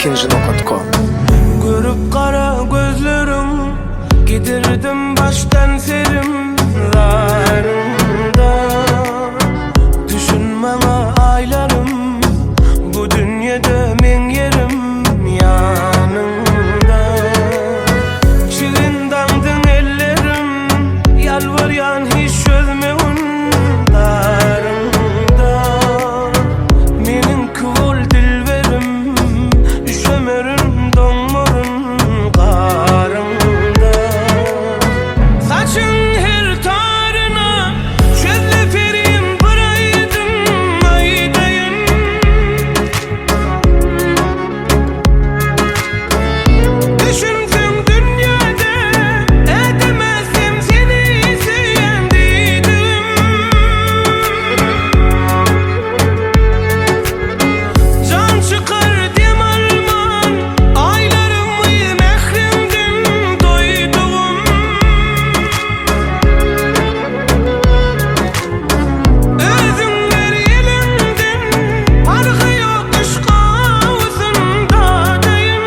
ikinci.com. Görüp kara gözlerim, gidirdim baştan serim zarında. Düşünmeme aylarım, bu dünyada men yerim yanında. Şirin dandın ellerim, yalvaryan hiç çözmeyin darında. Menin kıvıl dilberim, üşemerim donmurun karında. Saçın her tarına çölle ferim bıraydım aydayım. Düşünsün dünyada edemezdim seni sevdiydim. Can çıkar dem alman aylarımı mehrimden doydum. Özümler elinden farkı yok aşk ağzındayım.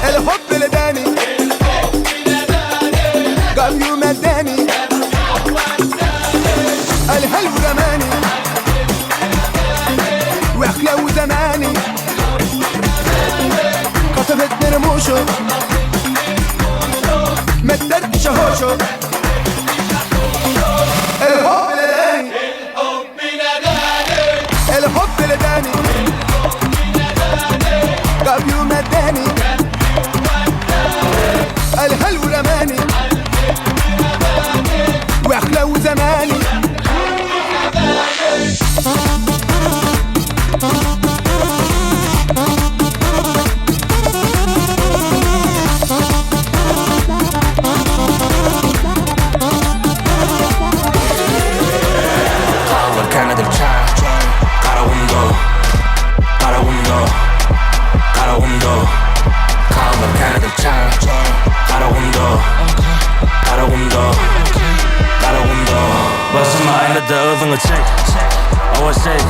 الحب لداني قام يوم اداني الهلو رماني وحكلاو زماني قطفت نرموشو ما تدردش هوشو الحب لداني الحب لداني قام يوم اداني الهلو رماني واحلى وزماني Kahver kanadır çay, karavundo, karavundo, karavundo. Kahver kanadır çay, karavundo, karavundo, karavundo. Başıma aynada ağzını çek, ava şey.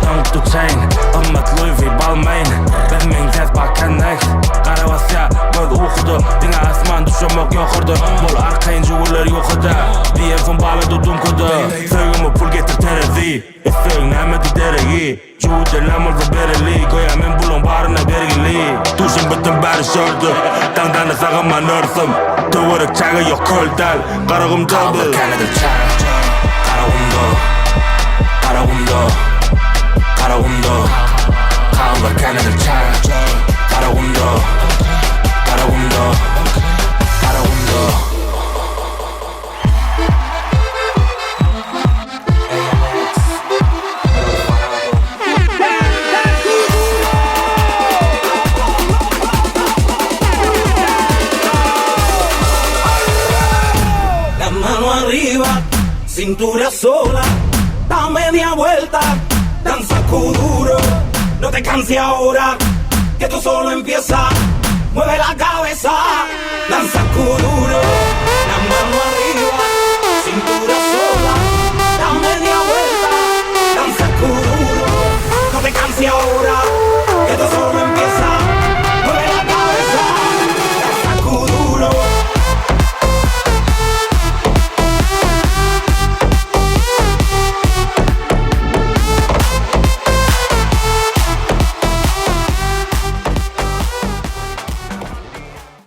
Don't do chain, ımmet Louis V balmain. Ben min tez bakkannak, karavasya göz uğudu. Dine asman düşemek yokurdu. Bol arkayın jugular yokuda. Bir son bağladı dumkudu. Söygümü pul getir terazi. Sög nemeti deregi. Jude lamurdu bereli. Koya men bulun barına bergili. Duşun bütün bari şördü. Dangdana sağıma nörsüm. Tuvarık çağı yok koldal. Karagım double. Kanadır çay, karavundo, karavundo. Karavundo, kahver kanadır çay, karavundo, karavundo, karavundo. La mano arriba, cintura sola, da media vuelta, danza kuduro. No te canses ahora, que esto solo empieza. Mueve la cabeza, danza kuduro.